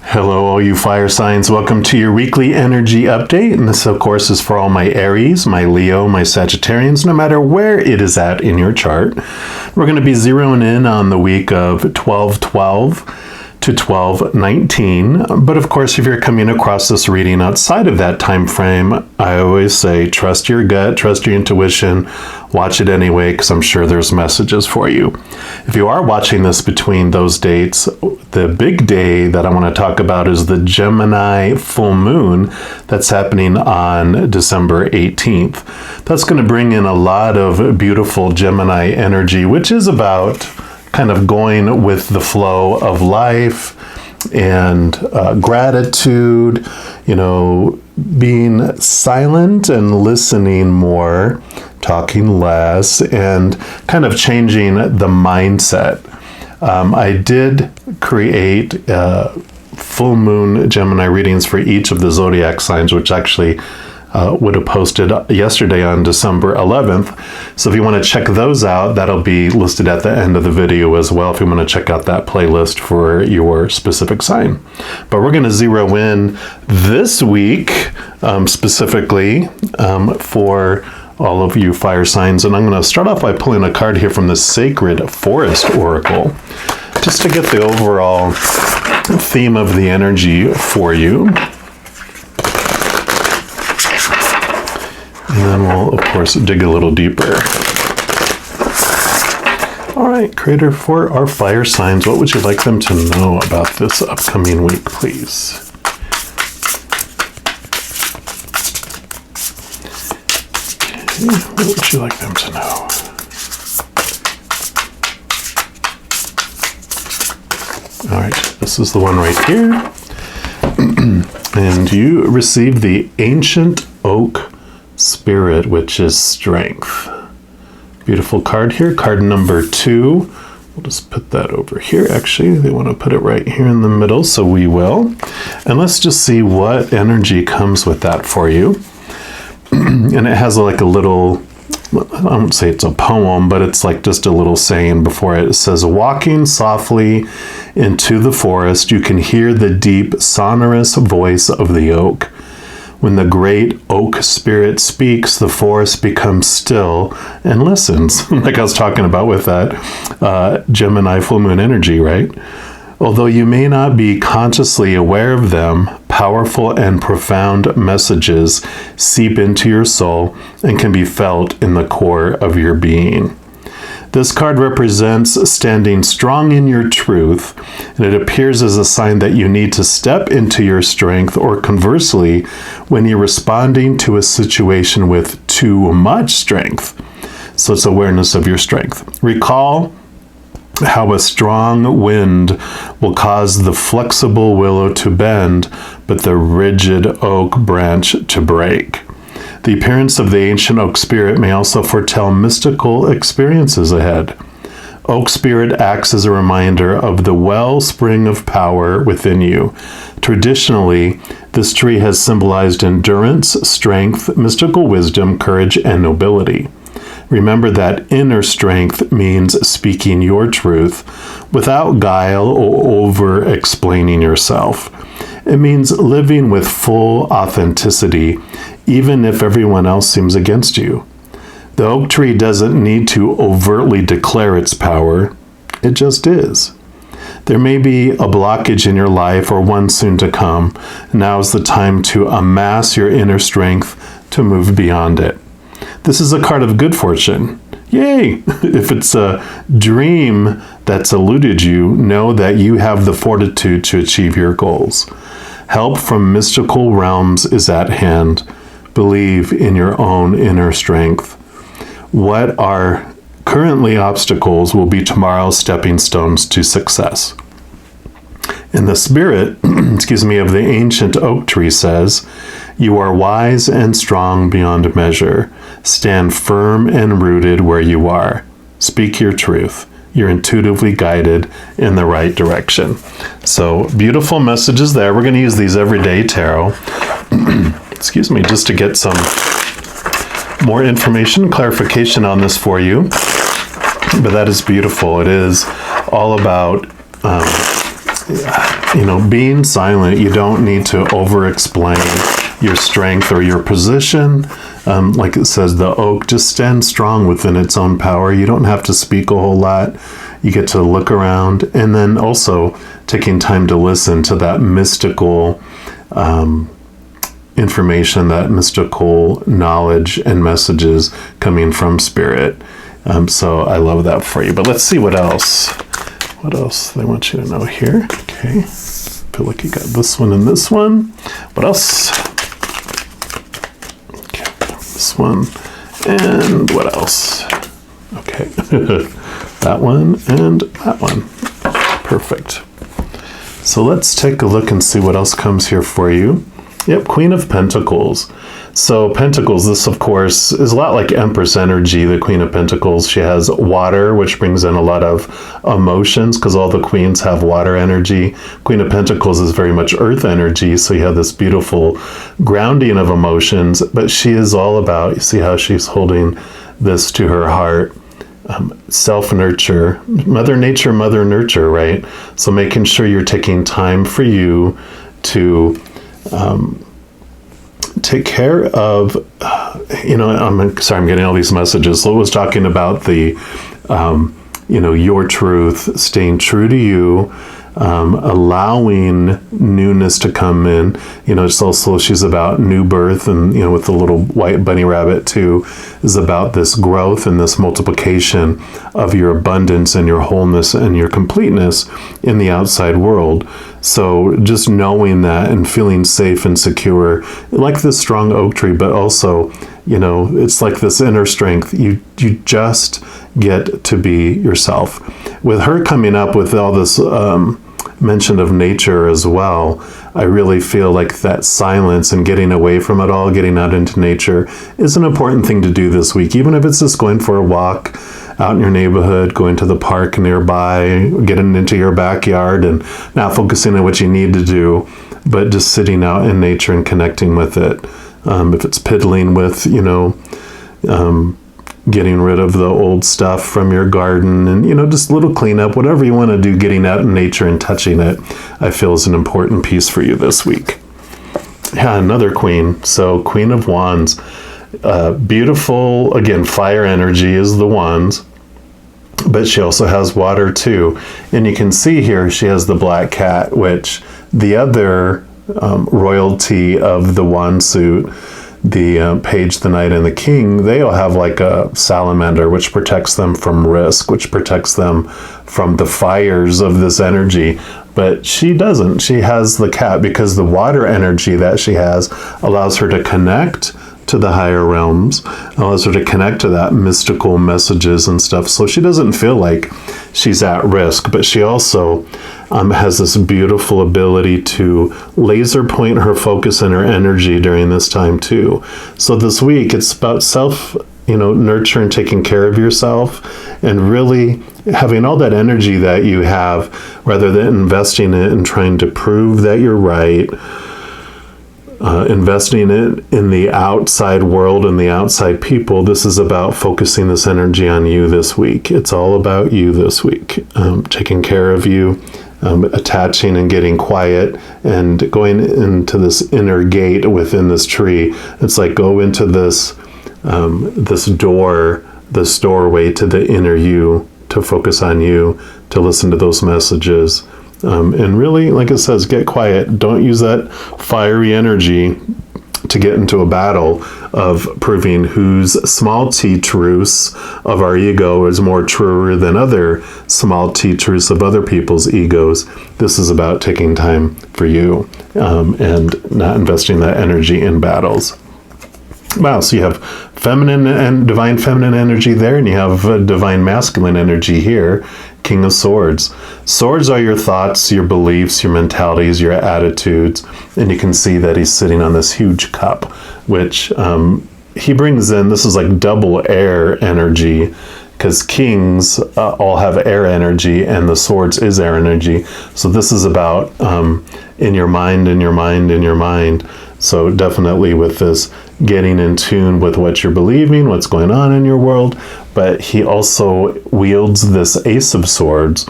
Hello, all you fire signs. Welcome to your weekly energy update. And this, of course, is for all my Aries, my Leo, my Sagittarians, no matter where it is at in your chart. We're going to be zeroing in on the week of 12/12 to 12/19. But of course, if you're coming across this reading outside of that time frame, I always say trust your gut, trust your intuition, watch it anyway, because I'm sure there's messages for you. If you are watching this between those dates, the big day that I want to talk about is the Gemini full moon that's happening on December 18th. That's going to bring in a lot of beautiful Gemini energy, which is about kind of going with the flow of life and gratitude, being silent and listening more, talking less, and kind of changing the mindset. I did create full moon Gemini readings for each of the zodiac signs, which actually would have posted yesterday on December 11th. So if you want to check those out, that'll be listed at the end of the video as well, if you want to check out that playlist for your specific sign. But we're going to zero in this week specifically for all of you fire signs. And I'm going to start off by pulling a card here from the Sacred Forest Oracle, just to get the overall theme of the energy for you. And then we'll, of course, dig a little deeper. All right, Creator, for our fire signs, what would you like them to know about this upcoming week, please? Okay, what would you like them to know? All right, this is the one right here. And you received the Ancient Oak Spirit, which is strength. Beautiful card here, card number 2. We'll just put that over here. Actually, they want to put it right here in the middle, so we will. And let's just see what energy comes with that for you. And it has like a little, I won't say it's a poem, but it's like just a little saying before it. It says, walking softly into the forest, you can hear the deep, sonorous voice of the oak. When the great oak spirit speaks, the forest becomes still and listens. Like I was talking about with that Gemini full moon energy, right? Although you may not be consciously aware of them, powerful and profound messages seep into your soul and can be felt in the core of your being. This card represents standing strong in your truth, and it appears as a sign that you need to step into your strength, or conversely, when you're responding to a situation with too much strength. So it's awareness of your strength. Recall how a strong wind will cause the flexible willow to bend, but the rigid oak branch to break. The appearance of the ancient oak spirit may also foretell mystical experiences ahead. Oak spirit acts as a reminder of the wellspring of power within you. Traditionally, this tree has symbolized endurance, strength, mystical wisdom, courage, and nobility. Remember that inner strength means speaking your truth without guile or over-explaining yourself. It means living with full authenticity, even if everyone else seems against you. The oak tree doesn't need to overtly declare its power. It just is. There may be a blockage in your life, or one soon to come. Now is the time to amass your inner strength to move beyond it. This is a card of good fortune. Yay! If it's a dream that's eluded you, know that you have the fortitude to achieve your goals. Help from mystical realms is at hand. Believe in your own inner strength. What are currently obstacles will be tomorrow's stepping stones to success. And the spirit, of the ancient oak tree says, you are wise and strong beyond measure. Stand firm and rooted where you are. Speak your truth. You're intuitively guided in the right direction. So beautiful messages there. We're going to use these everyday tarot. Just to get some more information, clarification on this for you. But that is beautiful. It is all about being silent. You don't need to over-explain your strength or your position. Like it says, the oak just stands strong within its own power. You don't have to speak a whole lot. You get to look around, and then also taking time to listen to that mystical information, that mystical knowledge and messages coming from Spirit. So I love that for you. But let's see what else. What else they want you to know here? Okay. Feel like you got this one and this one. What else? Okay, this one. And what else? Okay. That one and that one. Perfect. So let's take a look and see what else comes here for you. Yep, Queen of Pentacles. So Pentacles, this of course is a lot like Empress energy, the Queen of Pentacles. She has water, which brings in a lot of emotions because all the queens have water energy. Queen of Pentacles is very much earth energy, so you have this beautiful grounding of emotions, but she is all about, you see how she's holding this to her heart. Self-nurture, Mother Nature, Mother Nurture, right? So making sure you're taking time for you to take care of, I'm sorry, I'm getting all these messages. So I was talking about the, your truth, staying true to you, allowing newness to come in. It's also, she's about new birth, and, with the little white bunny rabbit too, is about this growth and this multiplication of your abundance and your wholeness and your completeness in the outside world. So just knowing that and feeling safe and secure, like this strong oak tree, but also, it's like this inner strength. You just get to be yourself. With her coming up with all this mention of nature as well, I really feel like that silence and getting away from it all, getting out into nature, is an important thing to do this week. Even if it's just going for a walk out in your neighborhood, going to the park nearby, getting into your backyard and not focusing on what you need to do, but just sitting out in nature and connecting with it. If it's piddling with, getting rid of the old stuff from your garden and, just a little cleanup, whatever you want to do, getting out in nature and touching it, I feel is an important piece for you this week. Yeah, another queen. So Queen of Wands. Beautiful, again, fire energy is the wands, but she also has water too. And you can see here she has the black cat, which the other royalty of the wand suit, the page, the knight, and the king, they all have like a salamander, which protects them from risk, which protects them from the fires of this energy. But she doesn't. She has the cat because the water energy that she has allows her to connect to the higher realms, allows her to connect to that mystical messages and stuff. So she doesn't feel like she's at risk, but she also has this beautiful ability to laser point her focus and her energy during this time too. So this week it's about self, nurture and taking care of yourself, and really having all that energy that you have, rather than investing it and trying to prove that you're right, investing it in the outside world and the outside people. This is about focusing this energy on you this week. It's all about you this week, taking care of you, attaching and getting quiet, and going into this inner gate within this tree. It's like go into this this doorway to the inner you, to focus on you, to listen to those messages. And really, like it says, get quiet. Don't use that fiery energy to get into a battle of proving whose small t truths of our ego is more truer than other small t truths of other people's egos. This is about taking time for you and not investing that energy in battles. Wow, so you have feminine and divine feminine energy there, and you have divine masculine energy here. King of Swords. Swords are your thoughts, your beliefs, your mentalities, your attitudes. And you can see that he's sitting on this huge cup, which he brings in. This is like double air energy, because kings all have air energy, and the swords is air energy. So this is about in your mind, in your mind, in your mind. So definitely with this, getting in tune with what you're believing, what's going on in your world. But he also wields this Ace of Swords,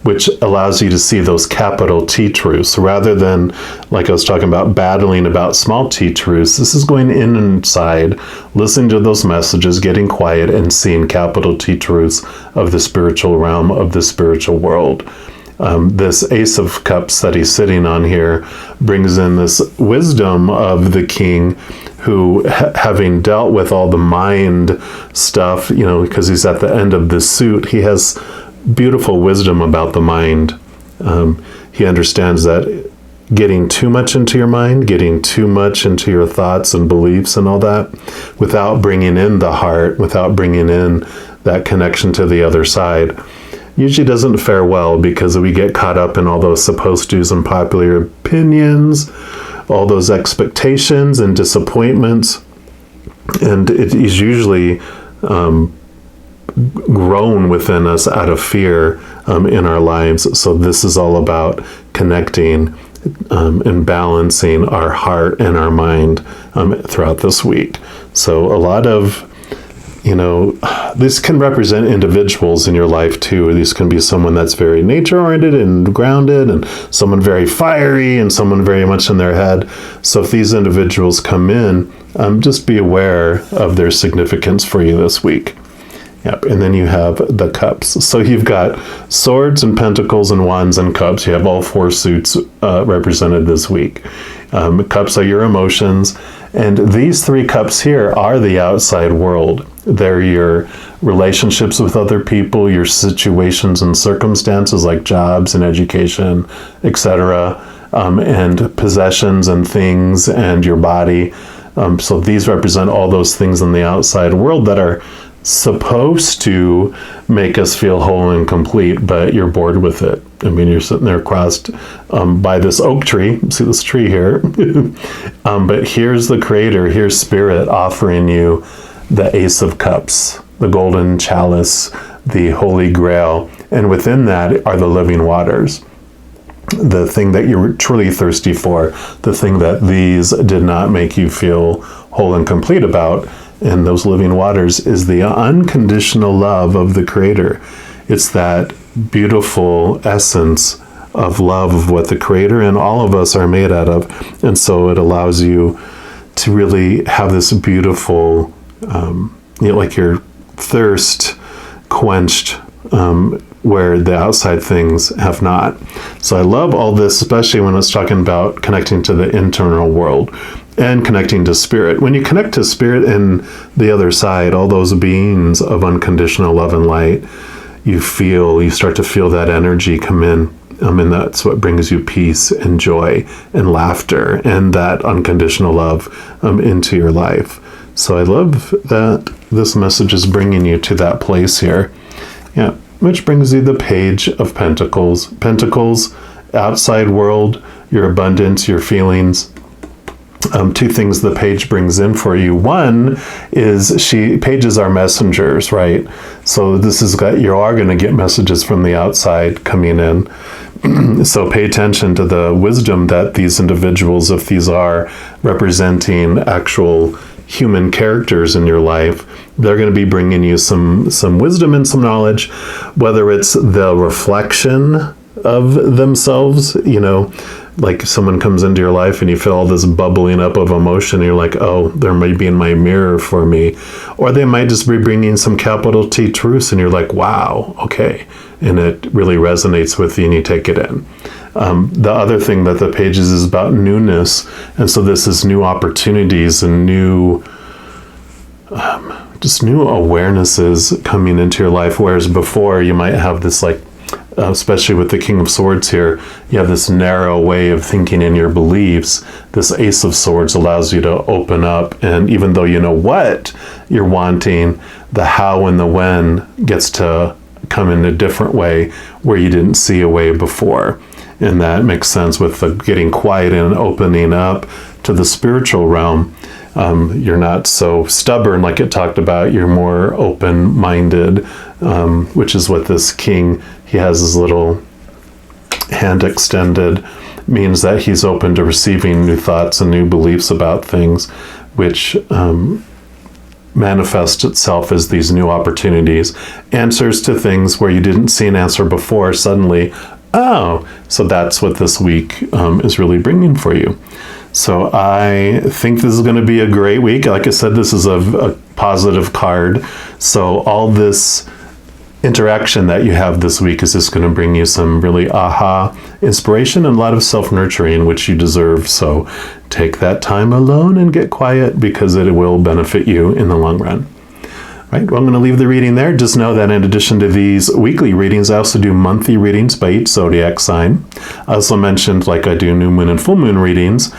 which allows you to see those capital T truths rather than, like I was talking about, battling about small T truths. This is going inside, listening to those messages, getting quiet, and seeing capital T truths of the spiritual realm, of the spiritual world. This Ace of Cups that he's sitting on here brings in this wisdom of the king who, having dealt with all the mind stuff, because he's at the end of the suit, he has beautiful wisdom about the mind. He understands that getting too much into your mind, getting too much into your thoughts and beliefs and all that, without bringing in the heart, without bringing in that connection to the other side, usually doesn't fare well, because we get caught up in all those supposed to's and popular opinions, all those expectations and disappointments, and it is usually grown within us out of fear in our lives. So this is all about connecting and balancing our heart and our mind throughout this week. So a lot of, this can represent individuals in your life too. These can be someone that's very nature-oriented and grounded, and someone very fiery, and someone very much in their head. So if these individuals come in, just be aware of their significance for you this week. Yep, and then you have the cups. So you've got swords and pentacles and wands and cups. You have all four suits represented this week. Cups are your emotions. And these three cups here are the outside world. They're your relationships with other people, your situations and circumstances like jobs and education, etc., and possessions and things and your body. So these represent all those things in the outside world that are supposed to make us feel whole and complete, but you're bored with it. I mean, you're sitting there crossed by this oak tree. See this tree here? But here's the Creator, here's Spirit offering you the Ace of Cups, the golden chalice, the Holy Grail, and within that are the living waters. The thing that you're truly thirsty for, the thing that these did not make you feel whole and complete about, and those living waters is the unconditional love of the Creator. It's that beautiful essence of love of what the Creator and all of us are made out of. And so it allows you to really have this beautiful, like your thirst quenched, where the outside things have not. So I love all this, especially when it's talking about connecting to the internal world and connecting to Spirit. When you connect to Spirit and the other side, all those beings of unconditional love and light, you start to feel that energy come in. And that's what brings you peace and joy and laughter and that unconditional love into your life. So I love that this message is bringing you to that place here. Yeah, which brings you the Page of Pentacles. Pentacles, outside world, your abundance, your feelings. Two things the page brings in for you. One is pages are messengers, right? So this is you are going to get messages from the outside coming in. So pay attention to the wisdom that these individuals, if these are representing actual human characters in your life, they're going to be bringing you some wisdom and some knowledge, whether it's the reflection of themselves, like someone comes into your life and you feel all this bubbling up of emotion, and you're like, oh, there might be in my mirror for me. Or they might just be bringing some capital T truths and you're like, wow, okay. And it really resonates with you and you take it in. The other thing that the pages is about newness. And so this is new opportunities and new awarenesses coming into your life. Whereas before you might have this especially with the King of Swords here, you have this narrow way of thinking in your beliefs. This Ace of Swords allows you to open up, and even though you know what you're wanting, the how and the when gets to come in a different way where you didn't see a way before. And that makes sense with the getting quiet and opening up to the spiritual realm. You're not so stubborn like it talked about. You're more open-minded, which is what this king, he has his little hand extended, means that he's open to receiving new thoughts and new beliefs about things, which manifest itself as these new opportunities, answers to things where you didn't see an answer before. Suddenly, oh, so that's what this week is really bringing for you. So I think this is going to be a great week. Like I said, this is a positive card. So all this interaction that you have this week is just going to bring you some really aha inspiration and a lot of self-nurturing, which you deserve. So take that time alone and get quiet, because it will benefit you in the long run. Right, well, I'm going to leave the reading there. Just know that in addition to these weekly readings, I also do monthly readings by each zodiac sign. I also mentioned, like, I do new moon and full moon readings.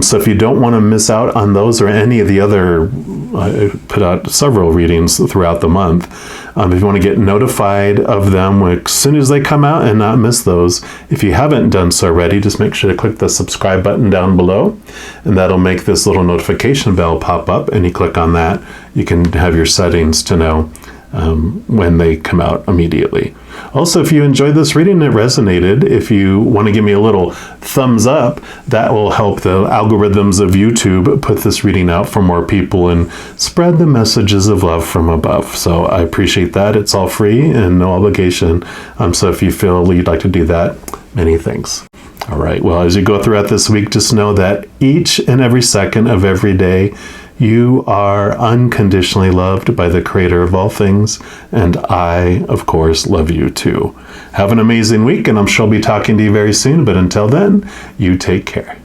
So if you don't want to miss out on those or any of the other, I put out several readings throughout the month. If you want to get notified of them as soon as they come out and not miss those, if you haven't done so already, just make sure to click the subscribe button down below, and that'll make this little notification bell pop up, and you click on that. You can have your settings to know when they come out immediately. Also, if you enjoyed this reading and it resonated, if you want to give me a little thumbs up, that will help the algorithms of YouTube put this reading out for more people and spread the messages of love from above. So I appreciate that. It's all free and no obligation. So if you feel you'd like to do that, many thanks. All right. Well, as you go throughout this week, just know that each and every second of every day, you are unconditionally loved by the Creator of all things, and I, of course, love you too. Have an amazing week, and I'm sure I'll be talking to you very soon, but until then, you take care.